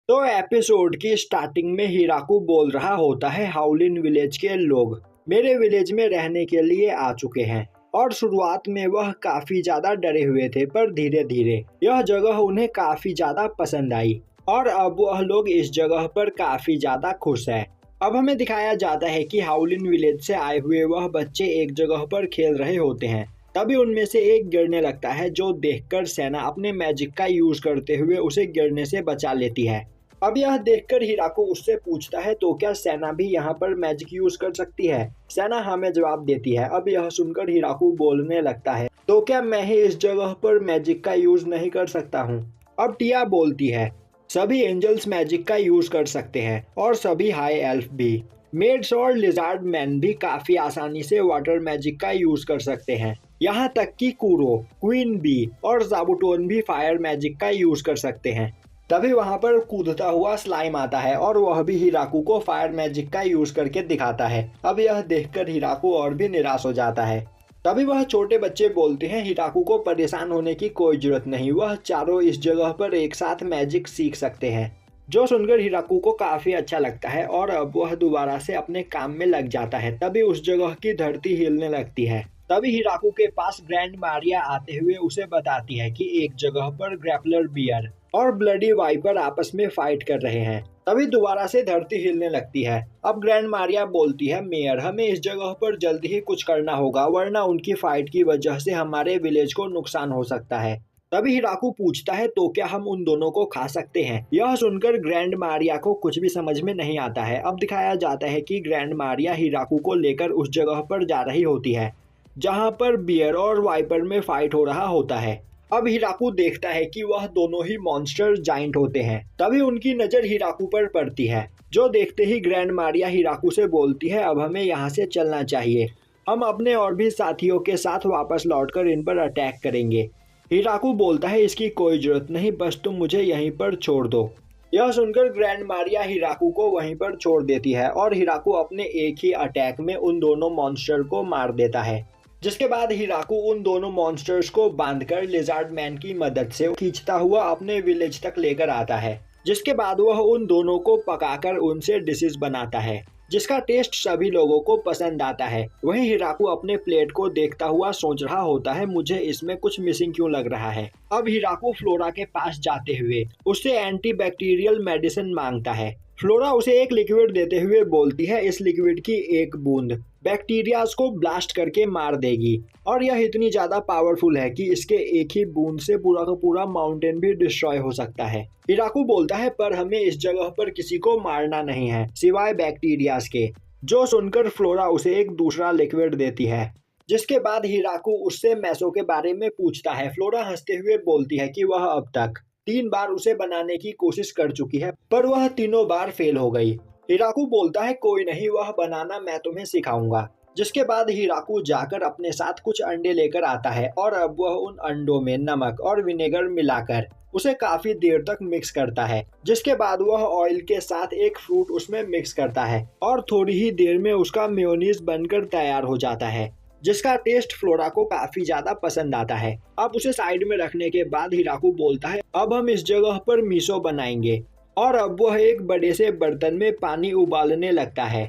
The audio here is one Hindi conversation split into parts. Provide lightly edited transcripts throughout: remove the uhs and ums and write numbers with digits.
तो एपिसोड की स्टार्टिंग में हिराकू बोल रहा होता है, हाउलिन विलेज के लोग मेरे विलेज में रहने के लिए आ चुके हैं। और शुरुआत में वह काफी ज्यादा डरे हुए थे, पर धीरे धीरे यह जगह उन्हें काफी ज्यादा पसंद आई और अब वह लोग इस जगह पर काफी ज्यादा खुश है। अब हमें दिखाया जाता है कि हाउलिन विलेज से आए हुए वह बच्चे एक जगह पर खेल रहे होते हैं। तभी उनमें से एक गिरने लगता है, जो देखकर सेना अपने मैजिक का यूज करते हुए उसे गिरने से बचा लेती है। अब यह देखकर हिराको उससे पूछता है, तो क्या सेना भी यहाँ पर मैजिक यूज कर सकती है? सेना हमें जवाब देती है। अब यह सुनकर हिराको बोलने लगता है, तो क्या मैं ही इस जगह पर मैजिक का यूज नहीं कर सकता हूँ? अब टिया बोलती है, सभी एंजल्स मैजिक का यूज कर सकते हैं और सभी हाई एल्फ भी। मेड्स और लिजार्ड मैन भी काफी आसानी से वाटर मैजिक का यूज कर सकते हैं। यहाँ तक कि कूरो, क्वीन बी और जाबुटोन भी फायर मैजिक का यूज कर सकते हैं। तभी वहां पर कूदता हुआ स्लाइम आता है और वह भी हिराकू को फायर मैजिक का यूज करके दिखाता है। अब यह देखकर हिराकू और भी निराश हो जाता है। तभी वह छोटे बच्चे बोलते हैं, हिराकू को परेशान होने की कोई जरूरत नहीं, वह चारों इस जगह पर एक साथ मैजिक सीख सकते हैं। जो सुनकर हिराकू को काफी अच्छा लगता है और अब वह दोबारा से अपने काम में लग जाता है। तभी उस जगह की धरती हिलने लगती है। तभी हिराकू के पास ग्रैंड मारिया आते हुए उसे बताती है कि एक जगह पर ग्रैपलर बियर और ब्लडी वाइपर आपस में फाइट कर रहे हैं। तभी दोबारा से धरती हिलने लगती है। अब ग्रैंड मारिया बोलती है, मेयर हमें इस जगह पर जल्दी ही कुछ करना होगा, वरना उनकी फाइट की वजह से हमारे विलेज को नुकसान हो सकता है। तभी हिराकू पूछता है, तो क्या हम उन दोनों को खा सकते हैं? यह सुनकर ग्रैंड मारिया को कुछ भी समझ में नहीं आता है। अब दिखाया जाता है कि ग्रैंड मारिया हिराकू को लेकर उस जगह पर जा रही होती है जहां पर बियर और वाइपर में फाइट हो रहा होता है। अब हिराकू देखता है कि वह दोनों ही मॉन्स्टर जाइंट होते हैं। तभी उनकी नजर हिराकू पर पड़ती है, जो देखते ही ग्रैंड मारिया हिराकू से बोलती है, अब हमें यहाँ से चलना चाहिए, हम अपने और भी साथियों के साथ वापस लौटकर इन पर अटैक करेंगे। हिराकू बोलता है, इसकी कोई जरूरत नहीं, बस तुम मुझे यहीं पर छोड़ दो। यह सुनकर ग्रैंड मारिया हिराकू को वहीं पर छोड़ देती है और हिराकू अपने एक ही अटैक में उन दोनों मॉन्स्टर को मार देता है। जिसके बाद हिराकू उन दोनों मॉन्स्टर्स को बांधकर लिजार्ड मैन की मदद से खींचता हुआ अपने विलेज तक लेकर आता है। जिसके बाद वह उन दोनों को पकाकर उनसे डिशेस बनाता है, जिसका टेस्ट सभी लोगों को पसंद आता है। वहीं हिराकू अपने प्लेट को देखता हुआ सोच रहा होता है, मुझे इसमें कुछ मिसिंग क्यों लग रहा है। अब हिराकू फ्लोरा के पास जाते हुए उससे एंटी बैक्टीरियल मेडिसिन मांगता है। फ्लोरा उसे एक लिक्विड देते हुए बोलती है, इस लिक्विड की एक बूंद बैक्टीरियाज को ब्लास्ट करके मार देगी और यह इतनी ज्यादा पावरफुल है कि इसके एक ही बूंद से पूरा का पूरा माउंटेन भी डिस्ट्रॉय हो सकता है। हिराकू बोलता है, पर हमें इस जगह पर किसी को मारना नहीं है सिवाय बैक्टीरियाज के। जो सुनकर फ्लोरा उसे एक दूसरा लिक्विड देती है। जिसके बाद हिराकू उससे मैसो के बारे में पूछता है। फ्लोरा हंसते हुए बोलती है कि वह अब तक 3 बार उसे बनाने की कोशिश कर चुकी है, पर वह तीनों बार फेल हो गई। हिराकू बोलता है, कोई नहीं, वह बनाना मैं तुम्हें सिखाऊंगा। जिसके बाद हिराकू जाकर अपने साथ कुछ अंडे लेकर आता है और अब वह उन अंडों में नमक और विनेगर मिलाकर उसे काफी देर तक मिक्स करता है। जिसके बाद वह ऑयल के साथ एक फ्रूट उसमें मिक्स करता है और थोड़ी ही देर में उसका मेयोनीज बनकर तैयार हो जाता है, जिसका टेस्ट फ्लोरा को काफी ज्यादा पसंद आता है। अब उसे साइड में रखने के बाद हिराकू बोलता है, अब हम इस जगह पर मिसो बनाएंगे। और अब वह एक बड़े से बर्तन में पानी उबालने लगता है।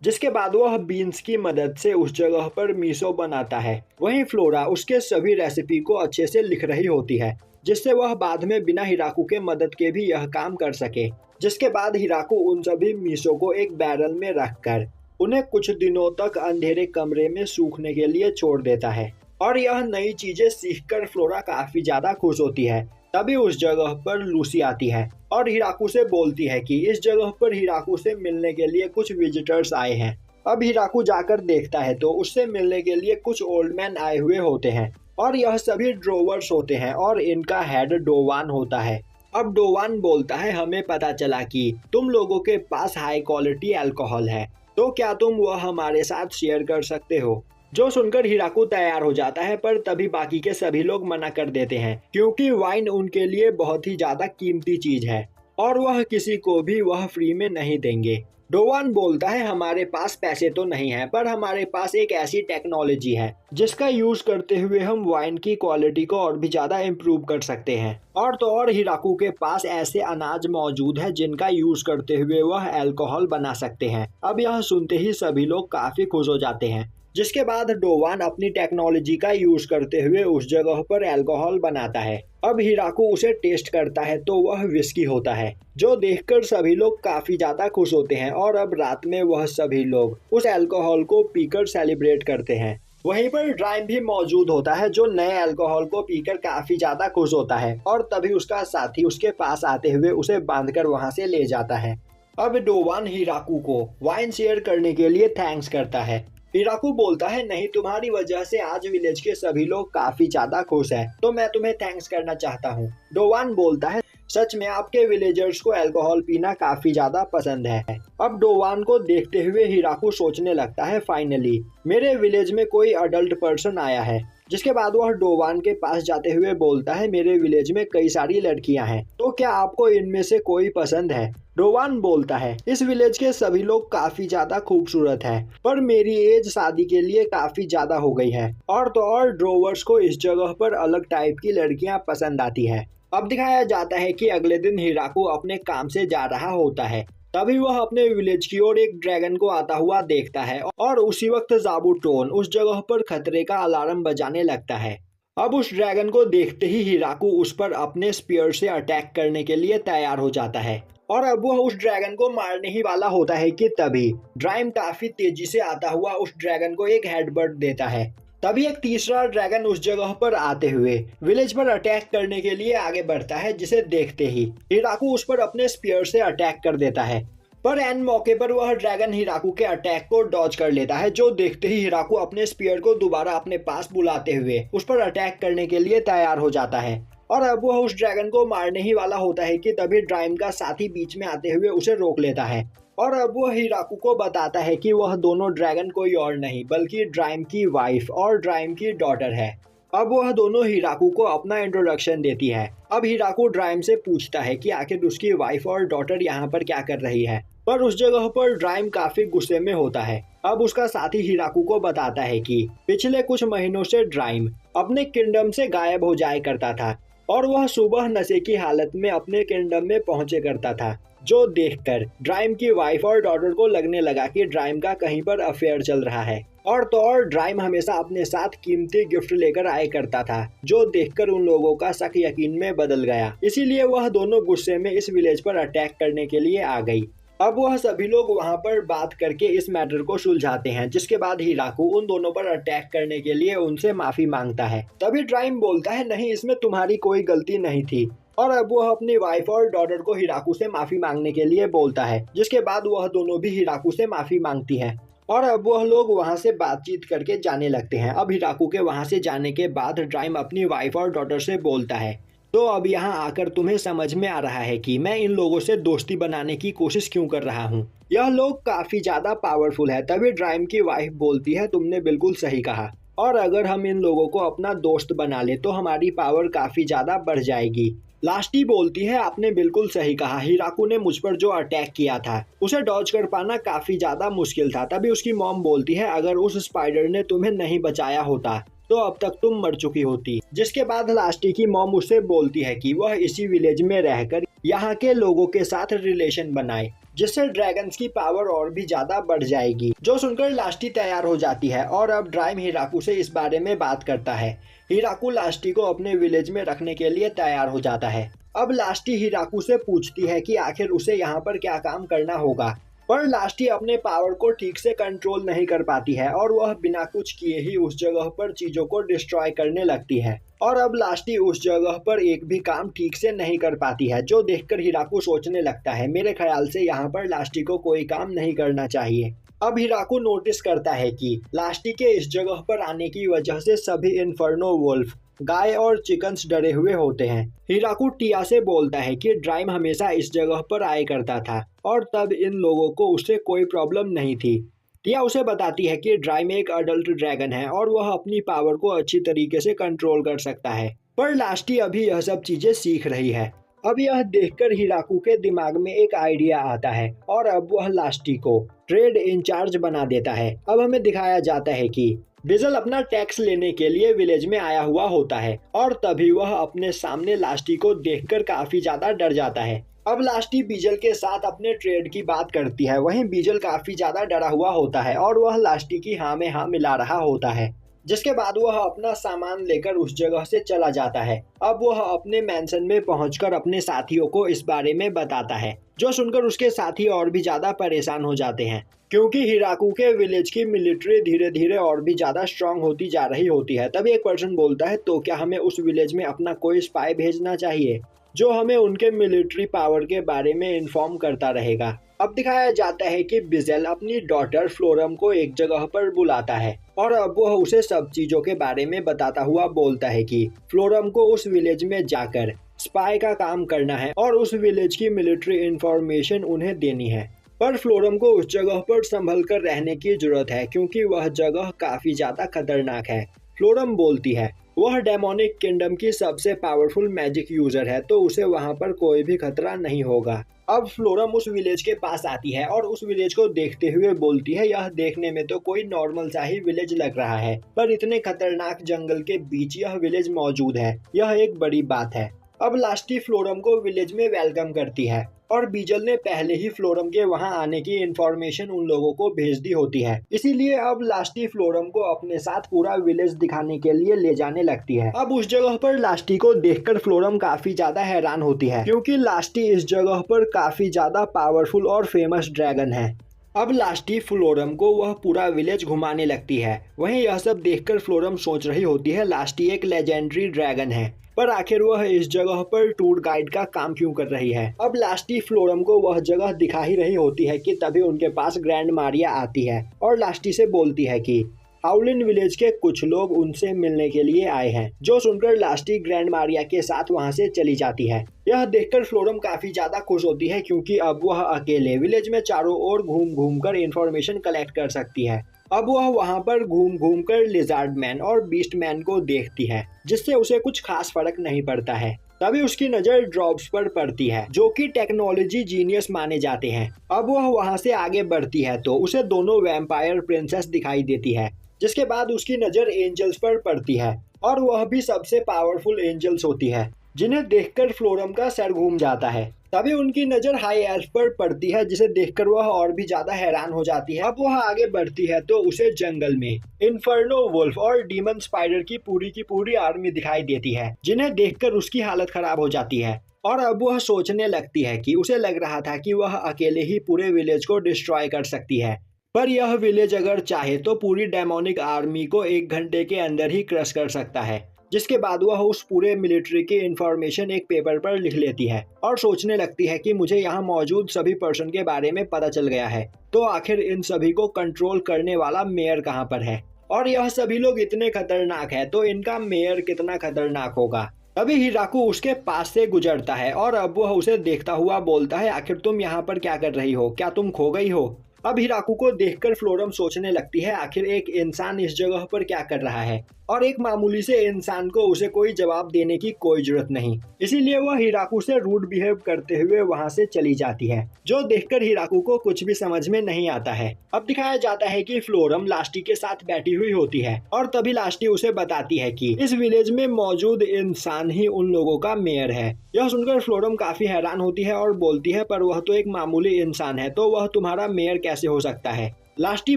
जिसके बाद वह बीन्स की मदद से उस जगह पर मिसो बनाता है। वहीं फ्लोरा उसके सभी रेसिपी को अच्छे से लिख रही होती है, जिससे वह बाद में बिना हिराकू के मदद के भी यह काम कर सके। जिसके बाद हिराकू उन सभी मिसो को एक बैरल में रखकर उन्हें कुछ दिनों तक अंधेरे कमरे में सूखने के लिए छोड़ देता है। और यह नई चीजें सीखकर फ्लोरा काफी ज्यादा खुश होती है। तभी उस जगह पर लूसी आती है और हिराकू से बोलती है कि इस जगह पर हिराकू से मिलने के लिए कुछ विजिटर्स आए हैं। अब हिराकू जाकर देखता है तो उससे मिलने के लिए कुछ ओल्ड मैन आए हुए होते हैं और यह सभी ड्रोवर्स होते हैं और इनका हेड डोवान होता है। अब डोवान बोलता है, हमें पता चला कि तुम लोगों के पास हाई क्वालिटी अल्कोहल है, तो क्या तुम वह हमारे साथ शेयर कर सकते हो? जो सुनकर हिराकू तैयार हो जाता है, पर तभी बाकी के सभी लोग मना कर देते हैं क्योंकि वाइन उनके लिए बहुत ही ज्यादा कीमती चीज है। और वह किसी को भी वह फ्री में नहीं देंगे। डोवान बोलता है हमारे पास पैसे तो नहीं है, पर हमारे पास एक ऐसी टेक्नोलॉजी है जिसका यूज करते हुए हम वाइन की क्वालिटी को और भी ज्यादा इम्प्रूव कर सकते हैं। और तो और हिराकू के पास ऐसे अनाज मौजूद है जिनका यूज करते हुए वह अल्कोहल बना सकते हैं। अब यह सुनते ही सभी लोग काफी खुश हो जाते हैं। जिसके बाद डोवान अपनी टेक्नोलॉजी का यूज करते हुए उस जगह पर अल्कोहल बनाता है। अब हिराकू उसे टेस्ट करता है तो वह विस्की होता है, जो देखकर सभी लोग काफी ज्यादा खुश होते हैं। और अब रात में वह सभी लोग उस अल्कोहल को पीकर सेलिब्रेट करते हैं। वहीं पर ड्राइम भी मौजूद होता है, जो नए अल्कोहल को पीकर काफी ज्यादा खुश होता है। और तभी उसका साथी उसके पास आते हुए उसे बांधकर वहां से ले जाता है। अब डोवान हिराकू को वाइन शेयर करने के लिए थैंक्स करता है। हिराकू बोलता है नहीं, तुम्हारी वजह से आज विलेज के सभी लोग काफी ज्यादा खुश हैं, तो मैं तुम्हें थैंक्स करना चाहता हूँ। डोवान बोलता है सच में आपके विलेजर्स को अल्कोहल पीना काफी ज्यादा पसंद है। अब डोवान को देखते हुए हिराकू सोचने लगता है फाइनली मेरे विलेज में कोई अडल्ट पर्सन आया है। जिसके बाद वह डोवान के पास जाते हुए बोलता है मेरे विलेज में कई सारी लड़कियां हैं, तो क्या आपको इनमें से कोई पसंद है? डोवान बोलता है इस विलेज के सभी लोग काफी ज्यादा खूबसूरत हैं, पर मेरी एज शादी के लिए काफी ज्यादा हो गई है। और तो और ड्रोवर्स को इस जगह पर अलग टाइप की लड़कियां पसंद आती है। अब दिखाया जाता है कि अगले दिन हिराकू अपने काम से जा रहा होता है। तभी वह अपने विलेज की ओर एक ड्रैगन को आता हुआ देखता है और उसी वक्त ज़ाबूटोन उस जगह पर खतरे का अलार्म बजाने लगता है। अब उस ड्रैगन को देखते ही हिराकू उस पर अपने स्पीयर से अटैक करने के लिए तैयार हो जाता है। और अब वह उस ड्रैगन को मारने ही वाला होता है कि तभी ड्राइम काफी तेजी से आता हुआ उस ड्रैगन को एक हेडबट देता है। तभी एक तीसरा ड्रैगन उस जगह पर आते हुए विलेज पर अटैक करने के लिए आगे बढ़ता है, जिसे देखते ही हिराकू उस पर अपने स्पीयर से अटैक कर देता है। पर एन मौके पर वह ड्रैगन हिराकू के अटैक को डॉज कर लेता है, जो देखते ही हिराकू अपने स्पीयर को दोबारा अपने पास बुलाते हुए उस पर अटैक करने के लिए तैयार हो जाता है। और अब वह उस ड्रैगन को मारने ही वाला होता है कि तभी ड्राइम का साथी बीच में आते हुए उसे रोक लेता है। और अब वह हिराकू को बताता है कि वह दोनों ड्रैगन कोई और नहीं बल्कि ड्राइम की वाइफ और ड्राइम की डॉटर है। अब वह दोनों हिराकू को अपना इंट्रोडक्शन देती है। अब हिराकू ड्राइम से पूछता है कि आखिर उसकी वाइफ और डॉटर यहाँ पर क्या कर रही है, पर उस जगह पर ड्राइम काफी गुस्से में होता है। अब उसका साथी हिराकू को बताता है कि पिछले कुछ महीनों से ड्राइम अपने किंगडम से गायब हो जाया करता था और वह सुबह नशे की हालत में अपने किंगडम में पहुंचे करता था, जो देखकर ड्राइम की वाइफ और डॉटर को लगने लगा कि ड्राइम का कहीं पर अफेयर चल रहा है। और तो और ड्राइम हमेशा अपने साथ कीमती गिफ्ट लेकर आया करता था, जो देखकर उन लोगों का शक यकीन में बदल गया। इसीलिए वह दोनों गुस्से में इस विलेज पर अटैक करने के लिए आ गई। अब वह सभी लोग वहां पर बात करके इस मैटर को सुलझाते हैं, जिसके बाद हिराकू उन दोनों पर अटैक करने के लिए उनसे माफी मांगता है। तभी ड्राइम बोलता है नहीं, इसमें तुम्हारी कोई गलती नहीं थी। और अब वह अपनी वाइफ और डॉटर को हिराकू से माफी मांगने के लिए बोलता है, जिसके बाद वह दोनों भी हिराकू से माफी मांगती हैं। और अब वह लोग वहां से बातचीत करके जाने लगते हैं। अब हिराकू के वहां से जाने के बाद ड्राइम अपनी वाइफ और डॉटर से बोलता है तो अब यहाँ आकर तुम्हें समझ में आ रहा है कि मैं इन लोगों से दोस्ती बनाने की कोशिश क्यों कर रहा हूँ। यह लोग काफी ज्यादा पावरफुल है। तभी ड्राइम की वाइफ बोलती है तुमने बिल्कुल सही कहा, और अगर हम इन लोगों को अपना दोस्त बना ले तो हमारी पावर काफी ज्यादा बढ़ जाएगी। लास्टी बोलती है आपने बिल्कुल सही कहा, हिराकू ने मुझ पर जो अटैक किया था उसे डॉज कर पाना काफी ज्यादा मुश्किल था। तभी उसकी मॉम बोलती है अगर उस स्पाइडर ने तुम्हें नहीं बचाया होता तो अब तक तुम मर चुकी होती। जिसके बाद लास्टी की मॉम उससे बोलती है कि वह इसी विलेज में रहकर यहाँ के लोगों के साथ रिलेशन बनाए, जिससे ड्रैगन्स की पावर और भी ज्यादा बढ़ जाएगी। जो सुनकर लास्टी तैयार हो जाती है और अब ड्राइम हिराकू से इस बारे में बात करता है। हिराकू लास्टी को अपने विलेज में रखने के लिए तैयार हो जाता है। अब लास्टी हिराकू से पूछती है कि आखिर उसे यहाँ पर क्या काम करना होगा, पर लास्टी अपने पावर को ठीक से कंट्रोल नहीं कर पाती है और वह बिना कुछ किए ही उस जगह पर चीजों को डिस्ट्रॉय करने लगती है। और अब लास्टी उस जगह पर एक भी काम ठीक से नहीं कर पाती है, जो देखकर हिराकू सोचने लगता है मेरे ख्याल से यहाँ पर लास्टी को कोई काम नहीं करना चाहिए। अब हिराकू नोटिस करता है कि लास्टी के इस जगह पर आने की वजह से सभी इन्फर्नो वुल्फ गाय और चिकन्स डरे हुए होते हैं। हिराकू टिया से बोलता है कि ड्राइम हमेशा इस जगह पर आया करता था और तब इन लोगों को उससे कोई प्रॉब्लम नहीं थी। टिया उसे बताती है कि ड्राइम एक अडल्ट ड्रैगन है और वह अपनी पावर को अच्छी तरीके से कंट्रोल कर सकता है, पर लास्टी अभी यह सब चीजें सीख रही है। अब यह देखकर हिराकू के दिमाग में एक आइडिया आता है और अब वह लास्टी को ट्रेड इंचार्ज बना देता है। अब हमें दिखाया जाता है कि बिजल अपना टैक्स लेने के लिए विलेज में आया हुआ होता है और तभी वह अपने सामने लास्टी को देखकर काफी ज्यादा डर जाता है। अब लास्टी बीजल के साथ अपने ट्रेड की बात करती है। वहीं बीजल काफी ज्यादा डरा हुआ होता है और वह लास्टी की हाँ में हाँ मिला रहा होता है, जिसके बाद वह अपना सामान लेकर उस जगह से चला जाता है। अब वह अपने मैंशन में पहुंचकर अपने साथियों को इस बारे में बताता है, जो सुनकर उसके साथी और भी ज्यादा परेशान हो जाते हैं, क्योंकि हिराकू के विलेज की मिलिट्री धीरे धीरे और भी ज्यादा स्ट्रांग होती जा रही होती है। तभी एक पर्सन बोलता है, तो क्या हमें उस विलेज में अपना कोई स्पाई भेजना चाहिए जो हमें उनके मिलिट्री पावर के बारे में इन्फॉर्म करता रहेगा। अब दिखाया जाता है कि बिजल अपनी डॉटर फ्लोरम को एक जगह पर बुलाता है और अब वह उसे सब चीजों के बारे में बताता हुआ बोलता है कि फ्लोरम को उस विलेज में जाकर स्पाई का काम करना है और उस विलेज की मिलिट्री इंफॉर्मेशन उन्हें देनी है। पर फ्लोरम को उस जगह पर संभल कर रहने की जरूरत है, क्योंकि वह जगह काफी ज्यादा खतरनाक है। फ्लोरम बोलती है वह डेमोनिक किंगडम की सबसे पावरफुल मैजिक यूजर है, तो उसे वहां पर कोई भी खतरा नहीं होगा। अब फ्लोरम उस विलेज के पास आती है और उस विलेज को देखते हुए बोलती है, यह देखने में तो कोई नॉर्मल सा ही विलेज लग रहा है, पर इतने खतरनाक जंगल के बीच यह विलेज मौजूद है, यह एक बड़ी बात है। अब लास्टी फ्लोरम को विलेज में वेलकम करती है और बीजल ने पहले ही फ्लोरम के वहां आने की इंफॉर्मेशन उन लोगों को भेज दी होती है, इसीलिए अब लास्टी फ्लोरम को अपने साथ पूरा विलेज दिखाने के लिए ले जाने लगती है। अब उस जगह पर लास्टी को देखकर फ्लोरम काफी ज्यादा हैरान होती है, क्योंकि लास्टी इस जगह पर काफी ज्यादा पावरफुल और फेमस ड्रैगन है। अब लास्टी फ्लोरम को वह पूरा विलेज घुमाने लगती है। वहीं यह सब देखकर फ्लोरम सोच रही होती है, लास्टी एक लेजेंडरी ड्रैगन है, पर आखिर वह इस जगह पर टूर गाइड का काम क्यों कर रही है। अब लास्टी फ्लोरम को वह जगह दिखा ही रही होती है कि तभी उनके पास ग्रैंड मारिया आती है और लास्टी से बोलती है कि हाउलिन विलेज के कुछ लोग उनसे मिलने के लिए आए हैं, जो सुनकर लास्टी ग्रैंड मारिया के साथ वहां से चली जाती है। यह देखकर फ्लोरम काफी ज्यादा खुश होती है, क्योंकि अब वह अकेले विलेज में चारों ओर घूम घूम कर इन्फॉर्मेशन कलेक्ट कर सकती है। अब वह वहां पर घूम घूम कर लिजार्ड मैन और बीस्ट मैन को देखती है, जिससे उसे कुछ खास फर्क नहीं पड़ता है। तभी उसकी नजर ड्रॉप्स पर पड़ती है, जो कि टेक्नोलॉजी जीनियस माने जाते हैं। अब वह वहां से आगे बढ़ती है तो उसे दोनों वैम्पायर प्रिंसेस दिखाई देती है, जिसके बाद उसकी नजर एंजल्स पर पड़ती है और वह भी सबसे पावरफुल एंजल्स होती है, जिन्हें देखकर फ्लोरम का सर घूम जाता है। तभी उनकी नजर हाई एल्फ पर पड़ती है, जिसे देखकर वह और भी ज्यादा हैरान हो जाती है। अब वह आगे बढ़ती है तो उसे जंगल में इन्फर्नो वुल्फ और डीमन स्पाइडर की पूरी आर्मी दिखाई देती है, जिन्हें देखकर उसकी हालत खराब हो जाती है और अब वह सोचने लगती है कि उसे लग रहा था कि वह अकेले ही पूरे विलेज को डिस्ट्रॉय कर सकती है, पर यह विलेज अगर चाहे तो पूरी डेमोनिक आर्मी को 1 घंटे के अंदर ही क्रश कर सकता है। जिसके बाद वह उस पूरे मिलिट्री की इंफॉर्मेशन एक पेपर पर लिख लेती है और सोचने लगती है कि मुझे यहाँ मौजूद सभी पर्सन के बारे में पता चल गया है, तो आखिर इन सभी को कंट्रोल करने वाला मेयर कहाँ पर है, और यह सभी लोग इतने खतरनाक है तो इनका मेयर कितना खतरनाक होगा। तभी हिराकू उसके पास से गुजरता है और अब वह उसे देखता हुआ बोलता है, आखिर तुम यहाँ पर क्या कर रही हो, क्या तुम खो गई हो। अब हिराकू को देखकर फ्लोरम सोचने लगती है, आखिर एक इंसान इस जगह पर क्या कर रहा है, और एक मामूली से इंसान को उसे कोई जवाब देने की कोई जरूरत नहीं। इसीलिए वह हिराकू से रूड बिहेव करते हुए वहां से चली जाती है, जो देखकर हिराकू को कुछ भी समझ में नहीं आता है। अब दिखाया जाता है कि फ्लोरम लास्टी के साथ बैठी हुई होती है और तभी लास्टी उसे बताती है कि इस विलेज में मौजूद इंसान ही उन लोगों का मेयर है। यह सुनकर फ्लोरम काफी हैरान होती है और बोलती है, पर वह तो एक मामूली इंसान है, तो वह तुम्हारा मेयर कैसे हो सकता है। लास्टी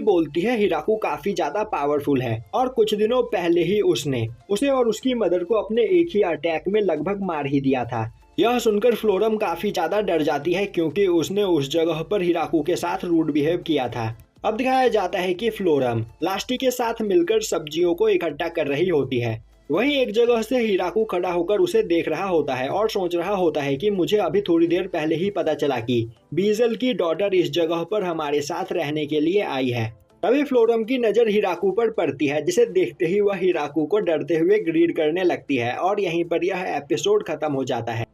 बोलती है, हिराकू काफी ज्यादा पावरफुल है और कुछ दिनों पहले ही उसने उसे और उसकी मदर को अपने एक ही अटैक में लगभग मार ही दिया था। यह सुनकर फ्लोरम काफी ज्यादा डर जाती है, क्योंकि उसने उस जगह पर हिराकू के साथ रूड बिहेव किया था। अब दिखाया जाता है कि फ्लोरम लास्टी के साथ मिलकर सब्जियों को इकट्ठा कर रही होती है। वहीं एक जगह से हिराकू खड़ा होकर उसे देख रहा होता है और सोच रहा होता है कि मुझे अभी थोड़ी देर पहले ही पता चला कि बीजल की डॉटर इस जगह पर हमारे साथ रहने के लिए आई है। तभी फ्लोरम की नजर हिराकू पर पड़ती है, जिसे देखते ही वह हिराकू को डरते हुए ग्रीड करने लगती है और यहीं पर यह एपिसोड खत्म हो जाता है।